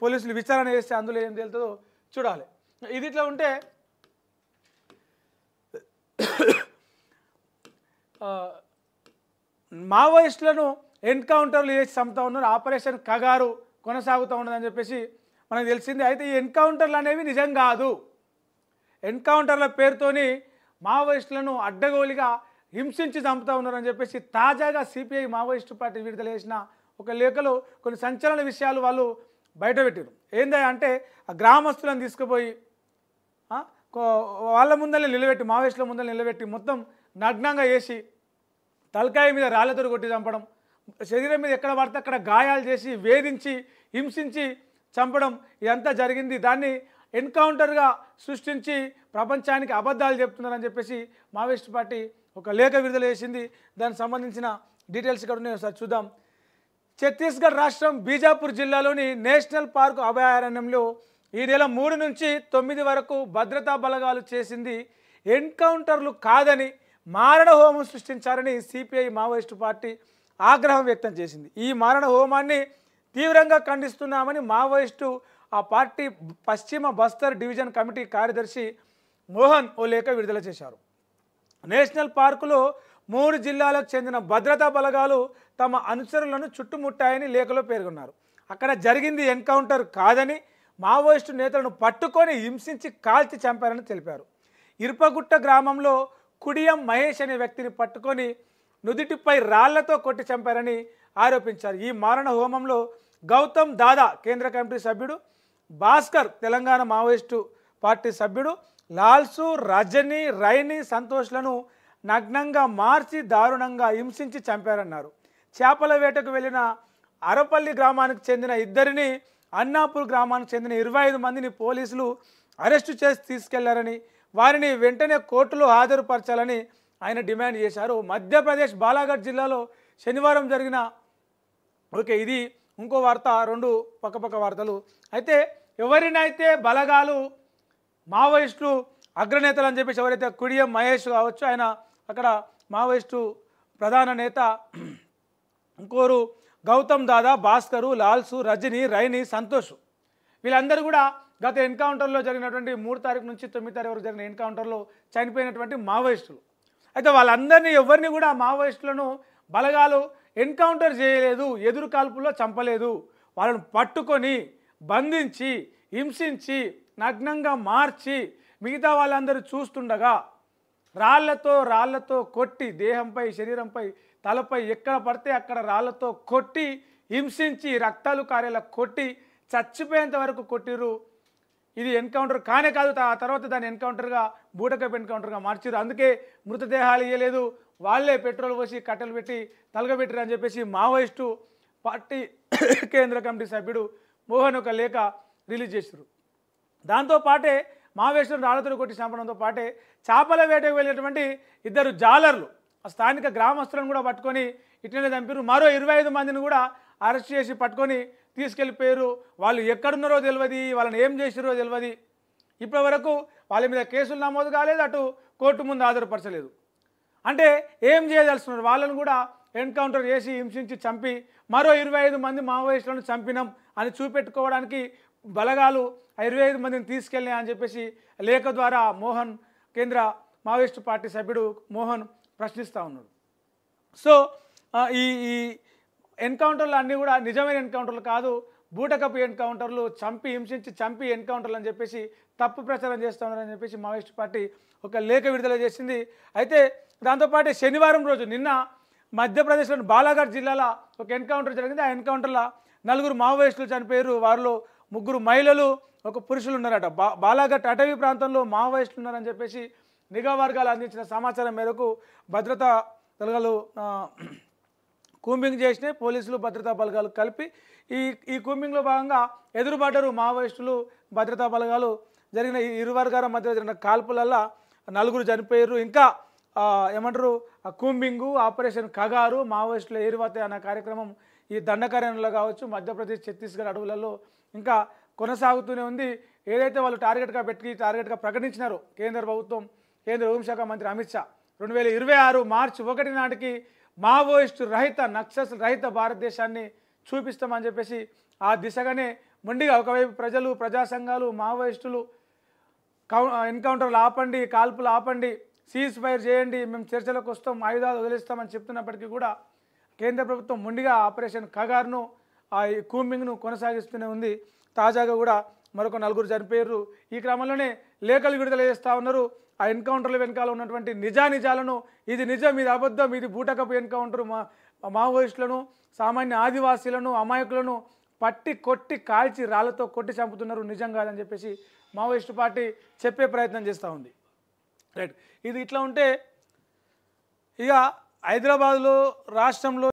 పోలీసులు విచారణ చేస్తే అందులో ఏం తేలుతుందో చూడాలి. ఇది ఇట్లా ఉంటే మావోయిస్టులను ఎన్కౌంటర్లు చేసి చంపుతా ఉన్నారు. ఆపరేషన్ కగారు కొనసాగుతూ ఉన్నదని చెప్పేసి మనకు తెలిసింది. అయితే ఈ ఎన్కౌంటర్లు అనేవి నిజం కాదు. ఎన్కౌంటర్ల పేరుతోని మావోయిస్టులను అడ్డగోలిగా హింసించి చంపుతూ ఉన్నారని చెప్పేసి తాజాగా సిపిఐ మావోయిస్టు పార్టీ విడుదల చేసిన ఒక లేఖలో కొన్ని సంచలన విషయాలు వాళ్ళు బయటపెట్టారు. ఏందా అంటే ఆ గ్రామస్తులను తీసుకుపోయి వాళ్ళ ముందరే నిలబెట్టి, మావోయిస్టుల ముందర నిలబెట్టి మొత్తం నగ్నంగా వేసి తలకాయ మీద రాళ్లతో కొట్టి చంపడం, శరీరం మీద ఎక్కడ పడితే అక్కడ గాయాలు చేసి వేధించి హింసించి చంపడం ఇదంతా జరిగింది. దాన్ని ఎన్కౌంటర్గా సృష్టించి ప్రపంచానికి అబద్ధాలు చెప్తున్నారని చెప్పేసి మావోయిస్టు పార్టీ ఒక లేఖ విడుదల చేసింది. దానికి సంబంధించిన డీటెయిల్స్ ఇక్కడ ఉన్నాయి, ఒకసారి చూద్దాం. ఛత్తీస్గఢ్ రాష్ట్రం బీజాపూర్ జిల్లాలోని నేషనల్ పార్క్ అభయారణ్యంలో ఈ నెల 3 నుంచి 9 వరకు భద్రతా బలగాలు చేసింది ఎన్కౌంటర్లు కాదని మారణ హోమం సృష్టించారని సిపిఐ మావోయిస్టు పార్టీ ఆగ్రహం వ్యక్తం చేసింది. ఈ మారణ హోమాన్ని తీవ్రంగా ఖండిస్తున్నామని మావోయిస్టు ఆ పార్టీ పశ్చిమ బస్తర్ డివిజన్ కమిటీ కార్యదర్శి మోహన్ ఓ లేఖ విడుదల చేశారు. నేషనల్ పార్కులో 3 జిల్లాలకు చెందిన భద్రతా బలగాలు తమ అనుచరులను చుట్టుముట్టాయని లేఖలో పేర్కొన్నారు. అక్కడ జరిగింది ఎన్కౌంటర్ కాదని మావోయిస్టు నేతలను పట్టుకొని హింసించి కాల్చి చంపారని తెలిపారు. ఇరుపగుట్ట గ్రామంలో కుడియం మహేష్ అనే వ్యక్తిని పట్టుకొని నుదిటిపై రాళ్లతో కొట్టి చంపారని ఆరోపించారు. ఈ మారణ హోమంలో గౌతమ్ దాదా కేంద్ర కమిటీ సభ్యుడు, భాస్కర్ తెలంగాణ మావోయిస్టు పార్టీ సభ్యుడు, లాల్సు, రజని, రైని, సంతోష్లను నగ్నంగా మార్చి దారుణంగా హింసించి చంపారన్నారు. చేపల వేటకు వెళ్ళిన అరపల్లి గ్రామానికి చెందిన 2 అన్నాపూర్ గ్రామానికి చెందిన 25 మందిని పోలీసులు అరెస్టు చేసి తీసుకెళ్లారని, వారిని వెంటనే కోర్టులో హాజరుపరచాలని ఆయన డిమాండ్ చేశారు. మధ్యప్రదేశ్ బాలాఘట్ జిల్లాలో శనివారం జరిగిన ఇది ఇంకో వార్త, 2 పక్కపక్క వార్తలు. అయితే ఎవరినైతే బలగాలు మావోయిస్టులు అగ్రనేతలు అని చెప్పేసి ఎవరైతే కుడియం మహేష్ కావచ్చు, ఆయన అక్కడ మావోయిస్టు ప్రధాన నేత, ఇంకోరు గౌతమ్ దాదా, భాస్కరు, లాల్సు, రజని, రైని, సంతోష్, వీళ్ళందరూ కూడా గత ఎన్కౌంటర్లో జరిగినటువంటి 3 తారీఖు నుంచి 9 తారీఖు వరకు జరిగిన ఎన్కౌంటర్లో చనిపోయినటువంటి మావోయిస్టులు. అయితే వాళ్ళందరినీ ఎవరిని కూడా మావోయిస్టులను బలగాలు ఎన్కౌంటర్ చేయలేదు, ఎదురు కాల్పుల్లో చంపలేదు. వాళ్ళను పట్టుకొని బంధించి హింసించి నగ్నంగా మార్చి మిగతా వాళ్ళందరూ చూస్తుండగా రాళ్లతో కొట్టి దేహంపై, శరీరంపై, తలపై ఎక్కడ పడితే అక్కడ రాళ్లతో కొట్టి హింసించి రక్తాలు కారేలా కొట్టి చచ్చిపోయేంత వరకు కొట్టిరు. ఇది ఎన్కౌంటర్ కానే కాదు, ఆ తర్వాత దాన్ని ఎన్కౌంటర్గా బూటకపు ఎన్కౌంటర్గా మార్చిరు. అందుకే మృతదేహాలు ఇవ్వలేదు, వాళ్ళే పెట్రోల్ పోసి కట్టెలు పెట్టి తలగబెట్టిరు అని చెప్పేసి మావోయిస్టు పార్టీ కేంద్ర కమిటీ సభ్యుడు మోహన్ ఒక లేఖ రిలీజ్ చేశారు. దాంతోపాటే మావోయిస్టులను రాళ్లతో కొట్టి చంపడంతో పాటే చేపల వేటకు వెళ్ళేటువంటి 2 జాలర్లు ఆ స్థానిక గ్రామస్తులను కూడా పట్టుకొని ఇట్లనే చంపారు. మరో 25 మందిని కూడా అరెస్ట్ చేసి పట్టుకొని తీసుకెళ్ళిపోయారు. వాళ్ళు ఎక్కడున్నారో తెలియదు, వాళ్ళని ఏం చేసిరో తెలియదు. ఇప్పటి వరకు వాళ్ళ మీద కేసులు నమోదు కాలేదు, అటు కోర్టు ముందు హాజరుపరచలేదు. అంటే ఏం చేయదలుచున్నారు? వాళ్ళను కూడా ఎన్కౌంటర్ చేసి హింసించి చంపి మరో 25 మంది మావోయిస్టులను చంపినాం అని చూపెట్టుకోవడానికి బలగాలు 25 మందిని తీసుకెళ్ళినా అని చెప్పేసి లేఖ ద్వారా మోహన్, కేంద్ర మావోయిస్టు పార్టీ సభ్యుడు మోహన్ ప్రశ్నిస్తూ ఉన్నాడు. సో ఈ ఎన్కౌంటర్లు అన్నీ కూడా నిజమైన ఎన్కౌంటర్లు కాదు, బూటకపు ఎన్కౌంటర్లు, హింసించి చంపి ఎన్కౌంటర్లు అని చెప్పేసి తప్పు ప్రచారం చేస్తూ ఉన్నారని చెప్పేసి మావోయిస్టు పార్టీ ఒక లేఖ విడుదల చేసింది. అయితే దాంతోపాటు శనివారం రోజు నిన్న మధ్యప్రదేశ్లోని బాలాఘట్ జిల్లాలో ఒక ఎన్కౌంటర్ జరిగింది. ఆ ఎన్కౌంటర్లో 4 మావోయిస్టులు చనిపోయారు. వారిలో 3 మహిళలు, 1 పురుషులు ఉన్నారట. బాలాఘట్ అటవీ ప్రాంతంలో మావోయిస్టులు ఉన్నారని చెప్పేసి నిఘా వర్గాలు అందించిన సమాచారం మేరకు భద్రతా బలగాలు కూంబింగ్ చేసినాయి. పోలీసులు భద్రతా బలగాలు కలిపి ఈ కూంబింగ్లో భాగంగా ఎదురుపడ్డారు మావోయిస్టులు, భద్రతా బలగాలు. జరిగిన ఈ ఇరు వర్గాల మధ్య జరిగిన కాల్పులల్లో 4 చనిపోయారు. ఇంకా ఏమంటారు, కూంబింగు, ఆపరేషన్ కగారు, మావోయిస్టుల ఏరువాత అనే కార్యక్రమం ఈ దండకారణ్యంలో కావచ్చు, మధ్యప్రదేశ్, ఛత్తీస్గఢ్ అడవులలో ఇంకా కొనసాగుతూనే ఉంది. ఏదైతే వాళ్ళు టార్గెట్గా ప్రకటించినారో కేంద్ర ప్రభుత్వం, కేంద్ర హోంశాఖ మంత్రి అమిత్ షా 2026 మార్చి 1 నాటికి మావోయిస్టు రహిత, నక్సల్ రహిత భారతదేశాన్ని చూపిస్తామని చెప్పేసి ఆ దిశగానే మొండిగా ఒకవైపు ప్రజలు, ప్రజా సంఘాలు, మావోయిస్టులు ఎన్కౌంటర్లు ఆపండి, కాల్పులు ఆపండి, సీజ్ ఫైర్ చేయండి, మేము చర్చలకు వస్తాం, ఆయుధాలు వదిలిస్తామని చెప్తున్నప్పటికీ కూడా కేంద్ర ప్రభుత్వం మొండిగా ఆపరేషన్ కగార్ను ఈ కూంబింగ్ను కొనసాగిస్తూనే ఉంది. తాజాగా కూడా మరొక 4 చనిపోయారు. ఈ క్రమంలోనే లేఖలు విడుదల చేస్తూ ఉన్నారు. ఆ ఎన్కౌంటర్ల వెనకాల ఉన్నటువంటి నిజానిజాలను, ఇది నిజం, ఇది అబద్ధం, ఇది బూటకపు ఎన్కౌంటర్, మావోయిస్టులను, సామాన్య ఆదివాసీలను, అమాయకులను పట్టి కొట్టి కాల్చి రాళ్లతో కొట్టి చంపుతున్నారు, నిజం కాదని చెప్పేసి మావోయిస్టు పార్టీ చెప్పే ప్రయత్నం చేస్తూ ఉంది. రైట్, ఇది ఇట్లా ఉంటే ఇక హైదరాబాద్లో రాష్ట్రంలో